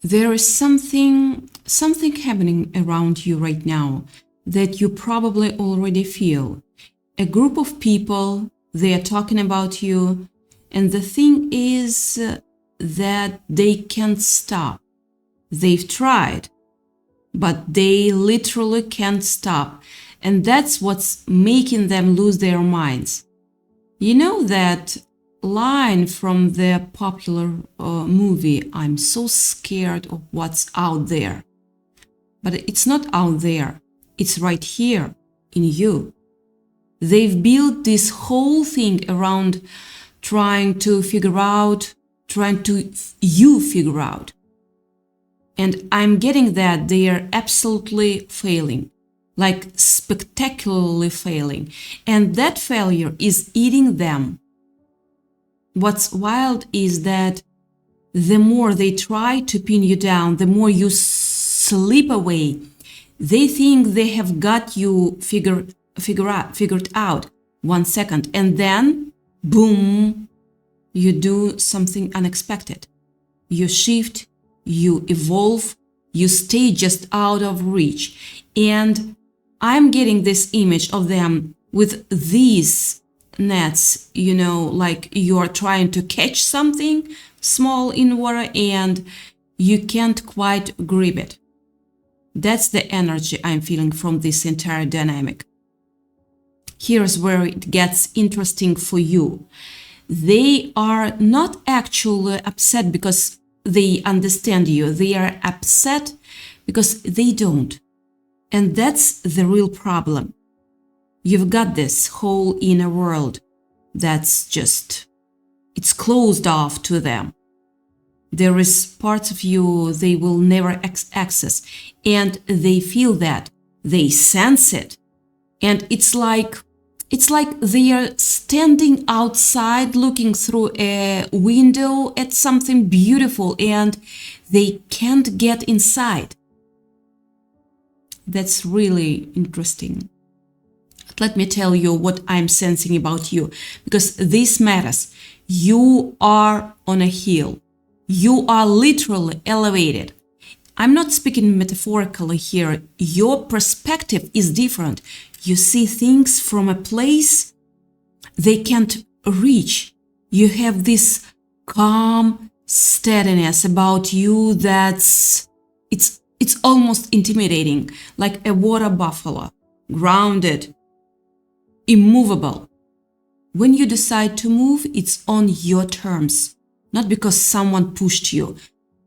There is something happening around you right now that you probably already feel. A group of people, they are talking about you, and the thing is that they can't stop. They've tried, but they literally can't stop. And that's what's making them lose their minds. You know that line from the popular movie, I'm so scared of what's out there. But it's not out there. It's right here in you. They've built this whole thing around trying to figure out. And I'm getting that they are absolutely failing, like spectacularly failing. And that failure is eating them. What's wild is that the more they try to pin you down, the more you slip away. They think they have got you figured out 1 second, and then, boom, you do something unexpected. You shift, you evolve, you stay just out of reach. And I'm getting this image of them with these nets, like you're trying to catch something small in water and you can't quite grip it. That's the energy I'm feeling from this entire dynamic. Here's where it gets interesting for you. They are not actually upset because they understand you. They are upset because they don't. And that's the real problem. You've got this whole inner world that's it's closed off to them. There is parts of you they will never access, and they feel that, they sense it. And it's like they are standing outside looking through a window at something beautiful and they can't get inside. That's really interesting. Let me tell you what I'm sensing about you, because this matters. You are on a hill. You are literally elevated. I'm not speaking metaphorically here. Your perspective is different. You see things from a place they can't reach. You have this calm steadiness about you that's it's almost intimidating, like a water buffalo, grounded, immovable. When you decide to move, it's on your terms, not because someone pushed you.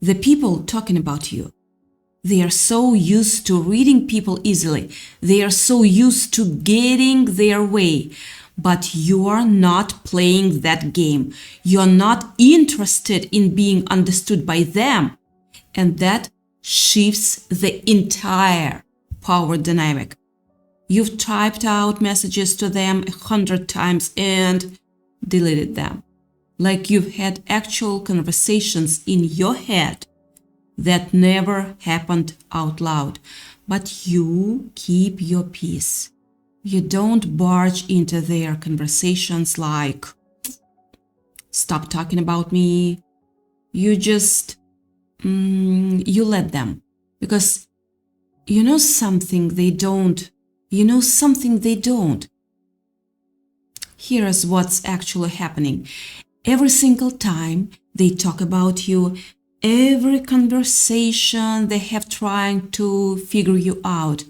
The people talking about you, they are so used to reading people easily. They are so used to getting their way. But you are not playing that game. You're not interested in being understood by them. And that shifts the entire power dynamic. You've typed out messages to them 100 times and deleted them. Like you've had actual conversations in your head that never happened out loud. But you keep your peace. You don't barge into their conversations like, stop talking about me. You just, you let them. Because you know something they don't. Here's what's actually happening. Every single time they talk about you, every conversation they have trying to figure you out,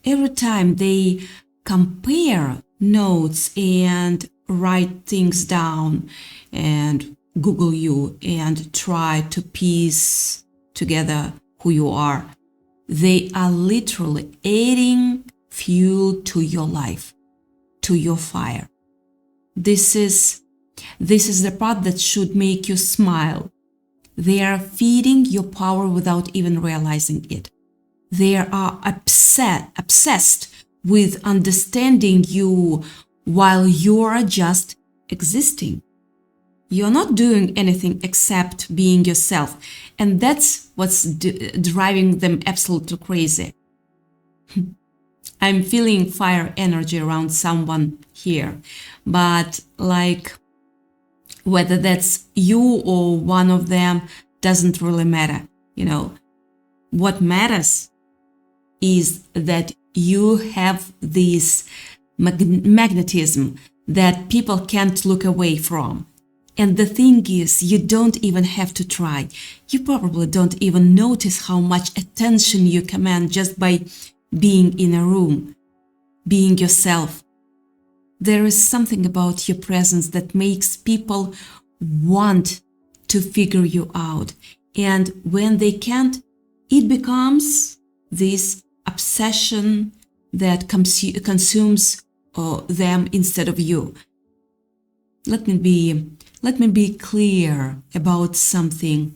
every time they compare notes and write things down and Google you and try to piece together who you are, they are literally adding fuel to your life, to your fire. This is the part that should make you smile. They are feeding your power without even realizing it. They are obsessed with understanding you while you are just existing. You're not doing anything except being yourself. And that's what's driving them absolutely crazy. I'm feeling fire energy around someone here. But whether that's you or one of them doesn't really matter. What matters is that you have this magnetism that people can't look away from. And the thing is, you don't even have to try. You probably don't even notice how much attention you command just by being in a room, being yourself. There is something about your presence that makes people want to figure you out. And when they can't, it becomes this obsession that consumes them instead of you. Let me be clear about something.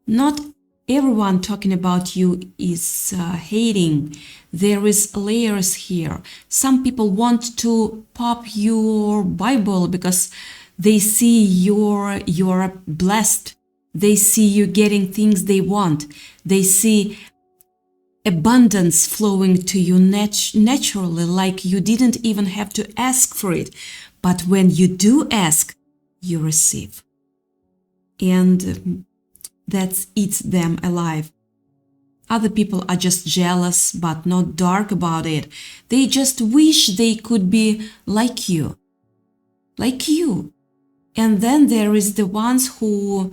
Not everyone talking about you is hating. There is layers here. Some people want to pop your Bible because they see you're blessed. They see you getting things they want. They see abundance flowing to you naturally, like you didn't even have to ask for it. But when you do ask, you receive. And that eats them alive. Other people are just jealous, but not dark about it. They just wish they could be like you. Like you. And then there is the ones who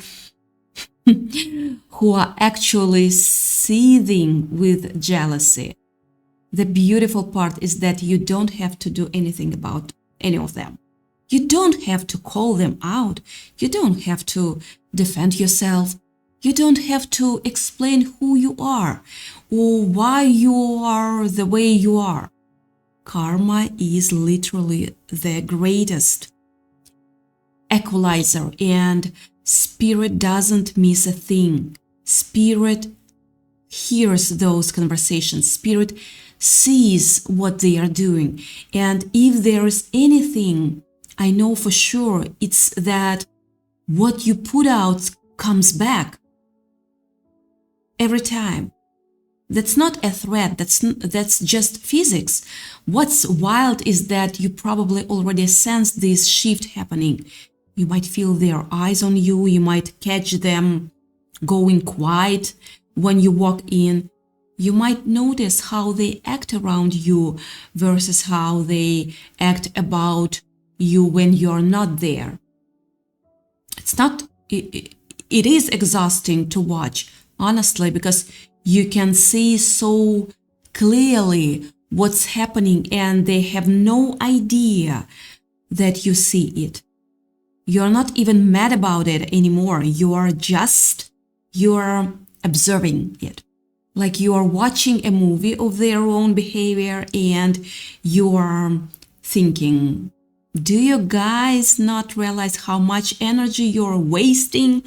are actually seething with jealousy. The beautiful part is that you don't have to do anything about any of them. You don't have to call them out. You don't have to defend yourself. You don't have to explain who you are or why you are the way you are. Karma is literally the greatest equalizer, and Spirit doesn't miss a thing. Spirit hears those conversations. Spirit sees what they are doing. And if there is anything I know for sure, it's that what you put out comes back every time. That's not a threat. That's just physics. What's wild is that you probably already sense this shift happening. You might feel their eyes on you. You might catch them going quiet when you walk in. You might notice how they act around you versus how they act about you when you're not there. It is exhausting to watch, honestly, because you can see so clearly what's happening and they have no idea that you see it. You're not even mad about it anymore. You're observing it. Like you are watching a movie of their own behavior and you're thinking, do you guys not realize how much energy you're wasting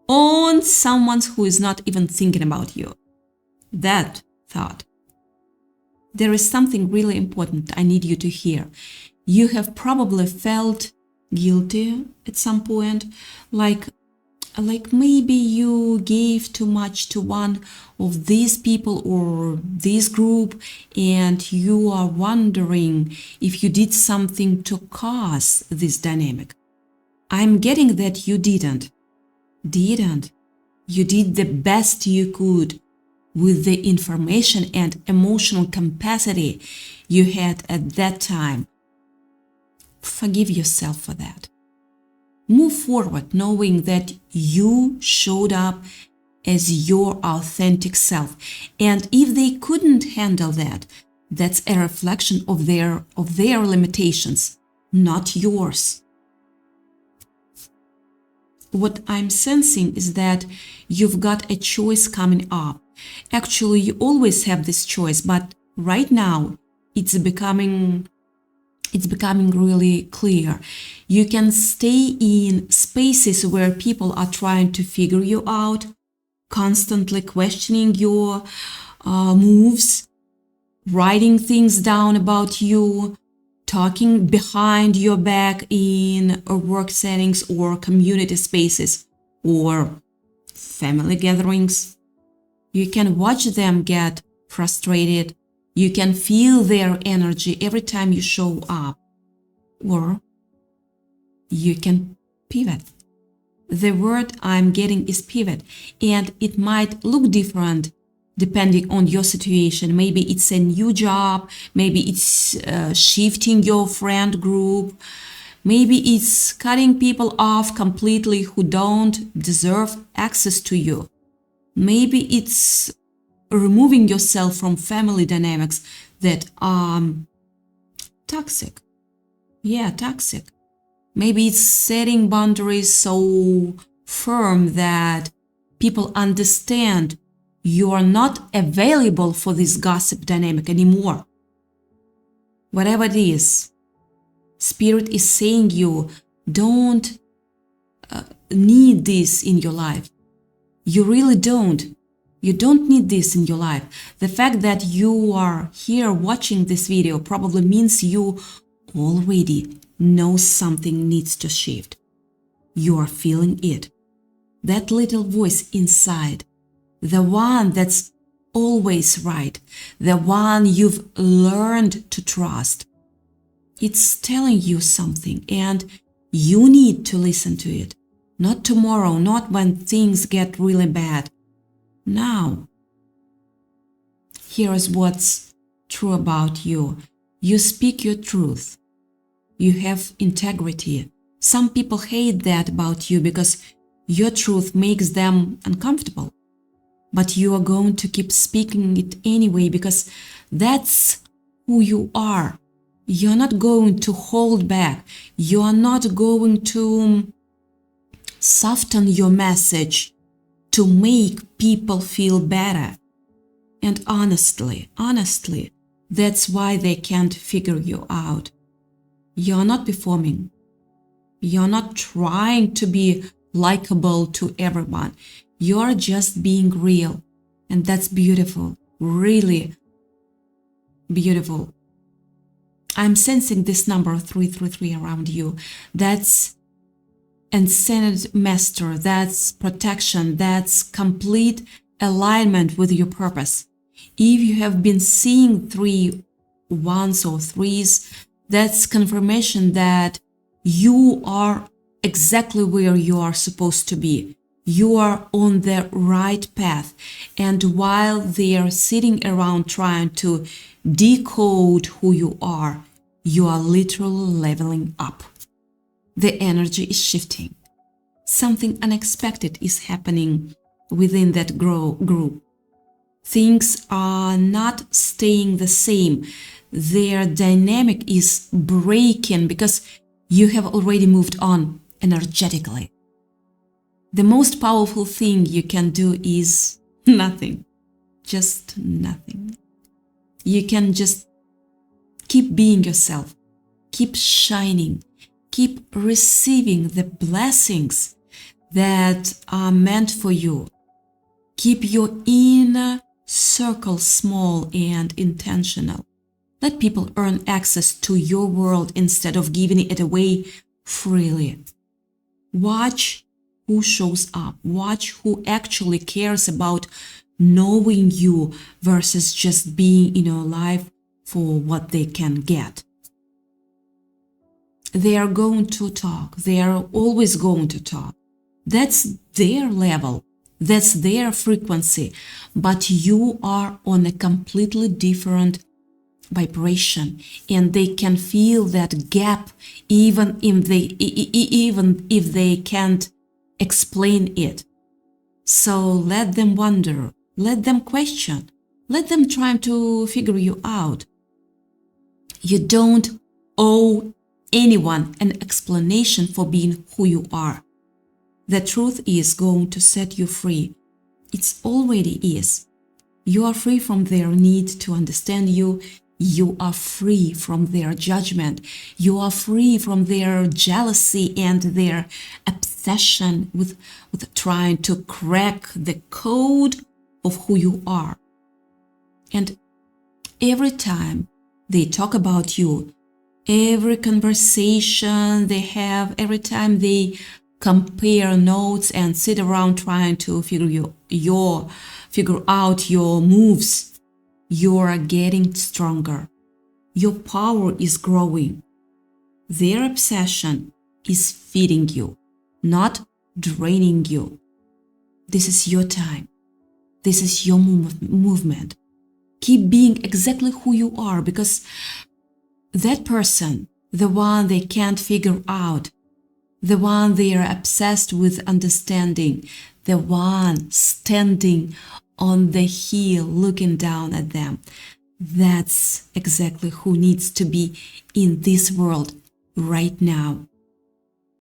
on someone who is not even thinking about you? That thought. There is something really important I need you to hear. You have probably felt guilty at some point, like maybe you gave too much to one of these people or this group, and you are wondering if you did something to cause this dynamic. I'm getting that you didn't. You did the best you could with the information and emotional capacity you had at that time. Forgive yourself for that. Move forward knowing that you showed up as your authentic self. And if they couldn't handle that, that's a reflection of their limitations, not yours. What I'm sensing is that you've got a choice coming up. Actually, you always have this choice, but right now it's becoming really clear. You can stay in spaces where people are trying to figure you out, constantly questioning your moves, writing things down about you, talking behind your back in work settings or community spaces or family gatherings. You can watch them get frustrated. You can feel their energy every time you show up. Or you can pivot. The word I'm getting is pivot, and it might look different depending on your situation. Maybe it's a new job, maybe it's shifting your friend group, maybe it's cutting people off completely who don't deserve access to you. Maybe it's removing yourself from family dynamics that are toxic. Yeah, toxic. Maybe it's setting boundaries so firm that people understand you are not available for this gossip dynamic anymore. Whatever it is, Spirit is saying you don't need this in your life. You really don't. You don't need this in your life. The fact that you are here watching this video probably means you already know something needs to shift. You are feeling it. That little voice inside, the one that's always right, the one you've learned to trust, it's telling you something and you need to listen to it. Not tomorrow, not when things get really bad. Now. Here's what's true about you. You speak your truth. You have integrity. Some people hate that about you because your truth makes them uncomfortable. But you are going to keep speaking it anyway because that's who you are. You're not going to hold back. You are not going to soften your message to make people feel better. And honestly, that's why they can't figure you out. You're not performing. You're not trying to be likable to everyone. You're just being real. And that's beautiful. Really beautiful. I'm sensing this number 333 around you. That's ascended master. That's protection. That's complete alignment with your purpose. If you have been seeing 3 1s or 3s, that's confirmation that you are exactly where you are supposed to be. You are on the right path. And while they are sitting around trying to decode who you are literally leveling up. The energy is shifting. Something unexpected is happening within that group. Things are not staying the same. Their dynamic is breaking because you have already moved on energetically. The most powerful thing you can do is nothing. Just nothing. You can just keep being yourself. Keep shining. Keep receiving the blessings that are meant for you. Keep your inner circle small and intentional. Let people earn access to your world instead of giving it away freely. Watch who shows up. Watch who actually cares about knowing you versus just being in your life for what they can get. They are going to talk. They are always going to talk. That's their level. That's their frequency. But you are on a completely different vibration, and they can feel that gap even if they can't explain it. So let them wonder, let them question, let them try to figure you out. You don't owe anyone an explanation for being who you are. The truth is going to set you free. It already is. You are free from their need to understand you. You are free from their judgment. You are free from their jealousy and their obsession with trying to crack the code of who you are. And every time they talk about you, every conversation they have, every time they compare notes and sit around trying to figure out your moves, you are getting stronger. Your power is growing. Their obsession is feeding you, not draining you. This is your time. This is your movement. Keep being exactly who you are, because that person, the one they can't figure out, the one they are obsessed with understanding, the one standing on the hill looking down at them, that's exactly who needs to be in this world right now.